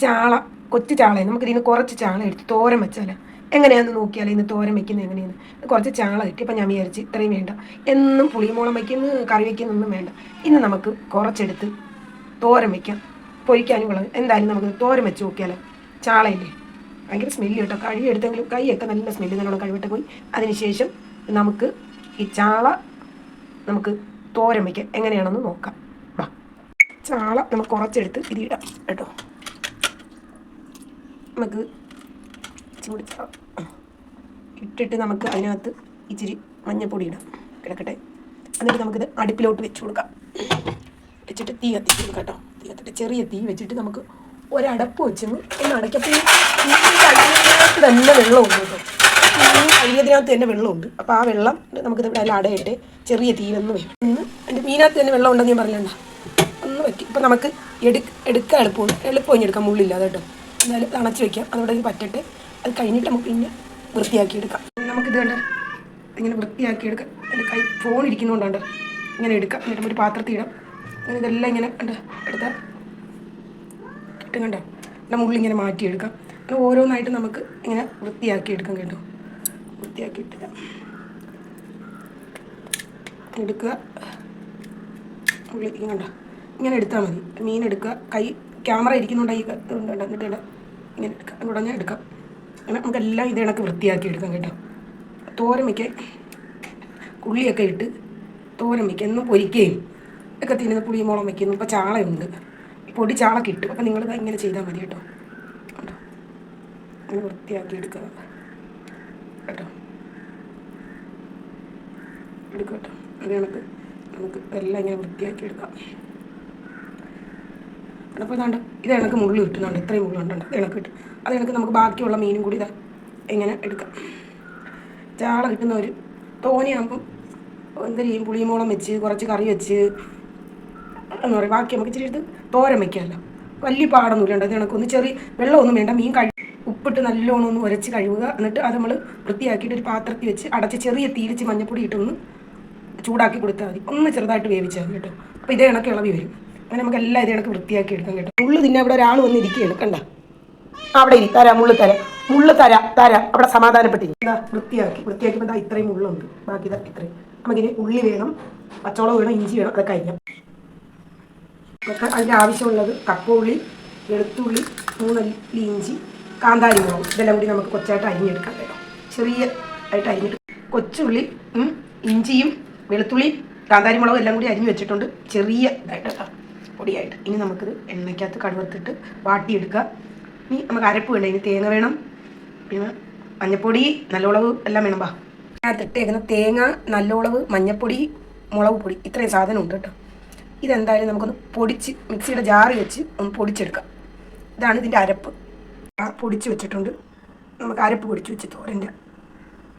ചാള, കൊച്ചു ചാള. നമുക്ക് ഇതിന് കുറച്ച് ചാള എടുത്ത് തോരൻ വെച്ചാൽ എങ്ങനെയാണെന്ന് നോക്കിയാൽ ഇന്ന് തോരൻ വെക്കുന്നത് എങ്ങനെയാണ്. കുറച്ച് ചാള കിട്ടി. അപ്പം ഞാൻ വിചാരിച്ച് ഇത്രയും വേണ്ട, എന്നും പുളിമുളം വയ്ക്കുന്നു കറി വയ്ക്കുന്നൊന്നും വേണ്ട. ഇന്ന് നമുക്ക് കുറച്ചെടുത്ത് തോരൻ വയ്ക്കാം, പൊരിക്കാനും കൊള്ളാം. എന്തായാലും നമുക്ക് തോരൻ വെച്ച് നോക്കിയാലോ. ചാളയില്ലേ, ഭയങ്കര സ്മെല്ല് കേട്ടോ. കഴുകി എടുത്തെങ്കിലും കൈയൊക്കെ നല്ല സ്മെല്ല്, നല്ലോണം കഴുകിട്ട് പോയി. അതിനുശേഷം നമുക്ക് ഈ ചാള നമുക്ക് തോരൻ വയ്ക്കാം എങ്ങനെയാണെന്ന് നോക്കാം. വാ, ചാള നമുക്ക് കുറച്ചെടുത്ത് ഇതിടാം കേട്ടോ. നമുക്ക് ചൂട് ഇട്ടിട്ട് നമുക്ക് അതിനകത്ത് ഇച്ചിരി മഞ്ഞൾപ്പൊടി ഇടാം, കിടക്കട്ടെ. എന്നിട്ട് നമുക്കിത് അടുപ്പിലോട്ട് വെച്ച് കൊടുക്കാം. വെച്ചിട്ട് തീ കത്തിച്ച് കൊടുക്കാം കേട്ടോ. തീ കത്തിട്ട് ചെറിയ തീ വെച്ചിട്ട് നമുക്ക് ഒരടപ്പ് വെച്ചെന്ന് ഒന്ന് അടയ്ക്കപ്പോൾ കഴിയുന്നതിനകത്ത് തന്നെ വെള്ളമുണ്ട് കേട്ടോ. കഴിയുന്നതിനകത്ത് തന്നെ വെള്ളമുണ്ട്. അപ്പോൾ ആ വെള്ളം നമുക്കിത് ഇവിടെ എല്ലാം അടയിട്ട് ചെറിയ തീയിലൊന്ന് വരും. എൻ്റെ മീനകത്ത് തന്നെ വെള്ളം ഉണ്ടെന്ന് ഞാൻ പറഞ്ഞില്ല, ഒന്ന് വയ്ക്കും. ഇപ്പം നമുക്ക് എടുക്കാൻ എളുപ്പം എടുക്കാം, മുള്ളില്ലാതെ കേട്ടോ. എന്തായാലും അണച്ച് വയ്ക്കാം, അതോടെ പറ്റട്ടെ. അത് കഴിഞ്ഞിട്ട് നമുക്ക് പിന്നെ വൃത്തിയാക്കിയെടുക്കാം. നമുക്കിത് കണ്ട ഇങ്ങനെ വൃത്തിയാക്കിയെടുക്കാം. എൻ്റെ കൈ ഫോൺ ഇരിക്കുന്നതുകൊണ്ടാണ് ഇങ്ങനെ എടുക്കാം. എന്നിട്ട് ഒരു പാത്രത്തിൽ ഇടാം. അങ്ങനെ ഇതെല്ലാം ഇങ്ങനെ കണ്ട എടുത്താൽ കിട്ടും കണ്ടോ. നമ്മുടെ മുള്ളിങ്ങനെ മാറ്റിയെടുക്കാം. അങ്ങനെ ഓരോന്നായിട്ട് നമുക്ക് ഇങ്ങനെ വൃത്തിയാക്കിയെടുക്കാം കേട്ടോ. വൃത്തിയാക്കിയിട്ടില്ല എടുക്കുക. ഉള്ളി കണ്ടോ ഇങ്ങനെ എടുത്താൽ മതി. മീൻ എടുക്കുക. കൈ ക്യാമറ ഇരിക്കുന്നുണ്ടായി എന്നിട്ട് ഇങ്ങനെ എടുക്കാം, ഉടനെ എടുക്കാം. അങ്ങനെ നമുക്കെല്ലാം ഇത് കണക്ക് വൃത്തിയാക്കി എടുക്കാം കേട്ടോ. തോരൻ വയ്ക്കാൻ ഉള്ളിയൊക്കെ ഇട്ട് തോരൻ വയ്ക്കുക, എന്നും പൊരിക്കുകയും ഒക്കെ തിന്നുന്ന പുളിമുളം വയ്ക്കുന്നു. ഇപ്പോൾ ചാളയുണ്ട്, പൊടി ചാള കിട്ടും. അപ്പം നിങ്ങളിത് ഇങ്ങനെ ചെയ്താൽ മതി കേട്ടോ. കേട്ടോ അങ്ങനെ വൃത്തിയാക്കി എടുക്കുക കേട്ടോ. എടുക്കുക കേട്ടോ. അത് കണക്ക് നമുക്ക് എല്ലാം ഇങ്ങനെ വൃത്തിയാക്കി എടുക്കാം. അപ്പോൾ ഇതാണ്ട് ഇത് കണക്ക് മുള്ളു കിട്ടുന്നുണ്ട്. ഇത്രയും മുള്ളുണ്ട്, ഇത് കണക്ക് കിട്ടും. അത് കണക്ക് നമുക്ക് ബാക്കിയുള്ള മീനും കൂടി ഇതാ ഇങ്ങനെ എടുക്കാം. ചാള കിട്ടുന്നവർ തോനെയാകുമ്പം എന്തൊരു ചെയ്യും, പുളിമുളം വെച്ച് കുറച്ച് കറി വെച്ച് എന്ന് പറയും. ബാക്കി നമുക്ക് ഇച്ചിരി എടുത്ത് തോരൻ വയ്ക്കാമല്ലോ, വലിയ പാടൊന്നുമില്ല. ഇത് കണക്കൊന്ന് ചെറിയ വെള്ളമൊന്നും വേണ്ട. മീൻ ഉപ്പിട്ട് നല്ലോണം ഒന്ന് ഉരച്ച് കഴുകുക. എന്നിട്ട് അത് നമ്മൾ വൃത്തിയാക്കിയിട്ട് ഒരു പാത്രത്തിൽ വെച്ച് അടച്ച് ചെറിയ തീരിച്ച് മഞ്ഞപ്പൊടി ഇട്ടൊന്ന് ചൂടാക്കി കൊടുത്താൽ മതി. ഒന്ന് ചെറുതായിട്ട് വേവിച്ചാൽ മതി കേട്ടോ. അപ്പോൾ ഇതേ കണക്ക് ഇളവി വരും. അങ്ങനെ നമുക്ക് എല്ലാം ഇതേ കണക്ക് വൃത്തിയാക്കി എടുക്കാം കേട്ടോ. മുള്ളു തിന്നെ അവിടെ ഒരാൾ വന്ന് ഇരിക്കുകയാണ് കണ്ട. അവിടെ ഇരി, തരാം മുള്ളു തരാം അവിടെ സമാധാനപ്പെട്ടിരിക്കും. എന്താ വൃത്തിയാക്കിയപ്പോൾ ഇതാ ഇത്രയും മുള്ളുണ്ട്. ബാക്കി ഇതാ ഇത്രയും. നമുക്കിനി ഉള്ളി വേണം, പച്ചമുളക് വേണം, ഇഞ്ചി വേണം, അതൊക്കെ അരിയാം. അതൊക്കെ അതിൻ്റെ ആവശ്യമുള്ളത് കപ്പ ഉള്ളി, വെളുത്തുള്ളി, 3 അല്ലി ഇഞ്ചി, കാന്താരി മുളക്, ഇതെല്ലാം കൂടി നമുക്ക് കൊച്ചായിട്ട് അരിഞ്ഞെടുക്കാം കേട്ടോ. ചെറിയ ആയിട്ട് അരിഞ്ഞിട്ട് കൊച്ചുള്ളി, ഇഞ്ചിയും വെളുത്തുള്ളിയും കാന്താരി മുളകും എല്ലാം കൂടി അരിഞ്ഞ് വെച്ചിട്ടുണ്ട് ചെറിയ ഇതായിട്ട് കേട്ടോ, പൊടിയായിട്ട്. ഇനി നമുക്കിത് എണ്ണയ്ക്കകത്ത് കടുവത്തിട്ട് വാട്ടിയെടുക്കുക. ഇനി നമുക്ക് അരപ്പ് വേണം. ഇനി തേങ്ങ വേണം, പിന്നെ മഞ്ഞൾപ്പൊടി, നല്ലോളവ് എല്ലാം വേണം. അതിനകത്തിട്ടേക്കുന്ന തേങ്ങ, നല്ലോളവ്, മഞ്ഞൾപ്പൊടി, മുളക് പൊടി, ഇത്രയും സാധനം ഉണ്ട് കേട്ടോ. ഇതെന്തായാലും നമുക്കൊന്ന് പൊടിച്ച് മിക്സിയുടെ ജാറി വെച്ച് ഒന്ന് പൊടിച്ചെടുക്കാം. ഇതാണ് ഇതിൻ്റെ അരപ്പ്. പൊടിച്ച് വെച്ചിട്ടുണ്ട്. നമുക്ക് അരപ്പ് പൊടിച്ച് വെച്ച് തോരൻ്റെ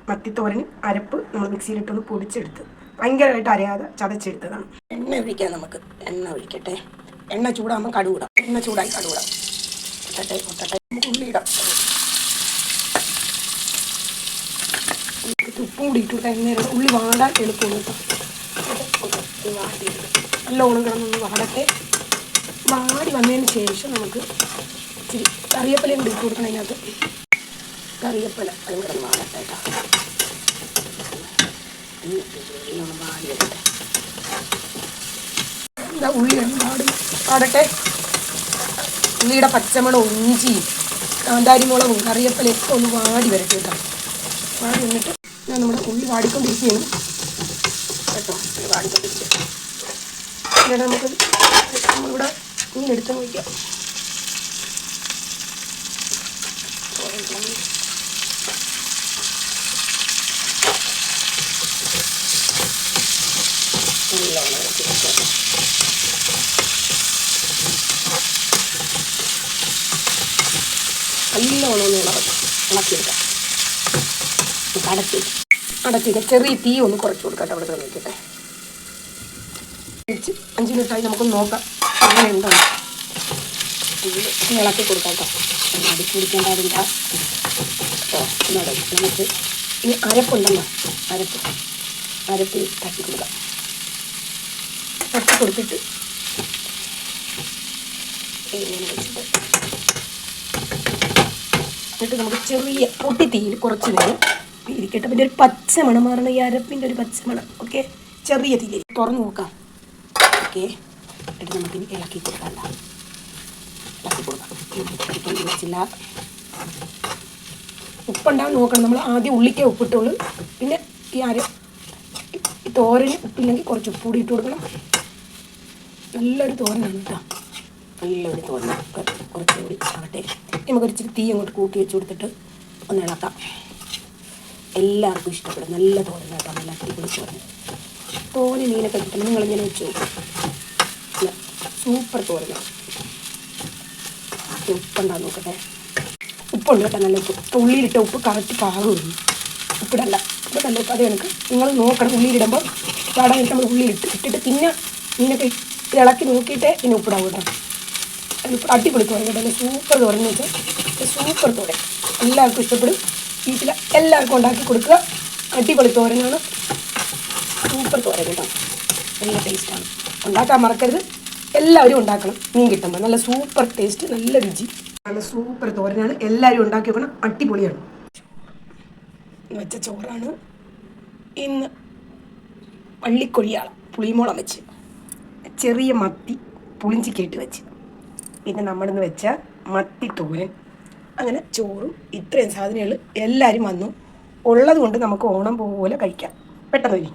മത്തിത്തോരന് അരപ്പ് നമ്മൾ മിക്സിയിലിട്ടൊന്ന് പൊടിച്ചെടുത്ത് ഭയങ്കരമായിട്ട് അരയാതെ ചതച്ചെടുത്തതാണ്. എണ്ണ ഒഴിക്കാം. നമുക്ക് എണ്ണ ഒഴിക്കട്ടെ. എണ്ണ ചൂടാകുമ്പോൾ കടുവിടാം. എണ്ണ ചൂടായി കടുവിടാം. പൊട്ടട്ടെ നമുക്ക് ഉള്ളി ഇടാം. ഉപ്പും കൂടി ഇട്ടു നേരം ഉള്ളി വാടാൻ എളുപ്പമുള്ളൂ കേട്ടോ. നല്ലോണം കിടന്നൊന്ന് വാടട്ടെ. വാടി വന്നതിന് ശേഷം നമുക്ക് ഇച്ചിരി കറിവേപ്പിലയും കൂടി ഇട്ട് കൊടുക്കണം. അതിനകത്ത് കറിവേപ്പില അതും കിടന്ന് വാടട്ടെ കേട്ടോ. നല്ലോണം വാടി വരട്ടെ. എന്താ ഉള്ളി വാടട്ടെ. ഉള്ളിയുടെ പച്ചമുളകും ഇഞ്ചിയും കാന്താരി മുളകും കറിവേപ്പിലയൊക്കെ ഒന്ന് വാടി വരട്ടെ കേട്ടോ. വാടി വന്നിട്ട് ഞാൻ നമ്മുടെ ഉള്ളി വാടിക്കൊണ്ടിരിക്കുകയാണ് കേട്ടോ. വാടിക്കൊണ്ടിരിക്കുക. എന്നിട്ട് നമുക്ക് നമ്മളിവിടെ ഇങ്ങനെ എടുത്ത് വയ്ക്കാം. നല്ലോണം ഒന്ന് ഇളക്കിയെടുക്കാം. അടച്ചിരിക്കാം. ചെറിയ തീ ഒന്ന് കുറച്ച് കൊടുക്കട്ടെ. അവിടെ നോക്കട്ടെ. 5 മിനിറ്റായി. നമുക്കൊന്ന് നോക്കാം അങ്ങനെ ഉണ്ടോ. ഇളക്കി കൊടുക്കാം കേട്ടോ. അടിച്ചു പിടിക്കേണ്ട അതിൻ്റെ നമുക്ക് ഇനി അരപ്പുണ്ടല്ലോ, അരപ്പ് തട്ടി കൊടുക്കാം. തട്ടി കൊടുത്തിട്ട് ഇങ്ങനെ വെച്ചിട്ട് എന്നിട്ട് നമുക്ക് ചെറിയ പൊട്ടിത്തീയിൽ കുറച്ച് നേരം ഇരിക്കട്ടെ. പിന്നെ ഒരു പച്ചമണം മാറണം, ഈ അരപ്പിൻ്റെ ഒരു പച്ചമണം. ഓക്കെ, ചെറിയ തീയിൽ തുറന്ന് നോക്കാം. ഓക്കെ, എന്നിട്ട് നമുക്കിനി ഇളക്കി കൊടുക്കാം. ഇളക്കി കൊടുക്കാം. വെച്ചില്ല, ഉപ്പുണ്ടാവും നോക്കണം. നമ്മൾ ആദ്യം ഉള്ളിക്കേ ഉപ്പിട്ടുള്ളൂ. പിന്നെ ഈ തോരന് ഉപ്പില്ലെങ്കിൽ കുറച്ച് ഉപ്പ് കൂടി ഇട്ട് കൊടുക്കണം. നല്ലൊരു തോരനാണ് കേട്ടോ, നല്ലൊരു തോരൻ. കുറച്ചുകൂടി ആവട്ടെ. നമുക്കൊരിച്ചിരി തീ അങ്ങോട്ട് കൂട്ടി വെച്ച് കൊടുത്തിട്ട് ഒന്ന് ഇളക്കാം. എല്ലാവർക്കും ഇഷ്ടപ്പെടും. നല്ല തോരൻ കേട്ടോ, നല്ല അടിപൊളി തോരൻ. തോരൻ മീനൊക്കെ കിട്ടുമ്പോൾ നിങ്ങളിങ്ങനെ വെച്ചു, സൂപ്പർ തോരനാണ്. ഉപ്പുണ്ടാകും നോക്കട്ടെ. ഉപ്പുണ്ട് കേട്ടോ, നല്ല ഉപ്പ്. ഉള്ളിയിലിട്ട ഉപ്പ് കറക്റ്റ് പാകമില്ല. ഉപ്പിടണ്ട, ഉപ്പിടല്ല ഉപ്പ്. അത് കണക്ക് നിങ്ങൾ നോക്കണം. ഉള്ളിയിലിടുമ്പോൾ പാടാനായിട്ട് നമ്മൾ ഇട്ടിട്ട് പിന്നെ മീനൊക്കെ ഇളക്കി നോക്കിയിട്ടേ പിന്നെ ഉപ്പിടാവും കേട്ടോ. അടിപൊളി തോരൻ കേട്ടോ, നല്ല സൂപ്പർ തോരൻ എന്ന് വെച്ചാൽ സൂപ്പർ തോരൻ. എല്ലാവർക്കും ഇഷ്ടപ്പെടും. വീട്ടിൽ എല്ലാവർക്കും ഉണ്ടാക്കി കൊടുക്കുക. അടിപൊളി തോരനാണ്, സൂപ്പർ തോരൻ കേട്ടോ, നല്ല ടേസ്റ്റാണ്. ഉണ്ടാക്കാൻ മറക്കരുത്, എല്ലാവരും ഉണ്ടാക്കണം. മീൻ കിട്ടുമ്പോൾ നല്ല സൂപ്പർ ടേസ്റ്റ്, നല്ല രുചി, നല്ല സൂപ്പർ തോരനാണ്. എല്ലാവരും ഉണ്ടാക്കി വെക്കണം, അടിപൊളിയാണ്. വെച്ച ചോറാണ്. ഇന്ന് പള്ളിക്കൊഴിയാളം പുളിമോളം വെച്ച്, ചെറിയ മത്തി പുളിഞ്ചിക്കേട്ട് വെച്ച്, പിന്നെ നമ്മളിന്ന് വെച്ച മത്തി തോരൻ. അങ്ങനെ ചോറും ഇത്രയും സാധനങ്ങൾ എല്ലാവരും വന്നു ഉള്ളത് കൊണ്ട് നമുക്ക് ഓണം പോലെ കഴിക്കാം. പെട്ടെന്ന് വരും.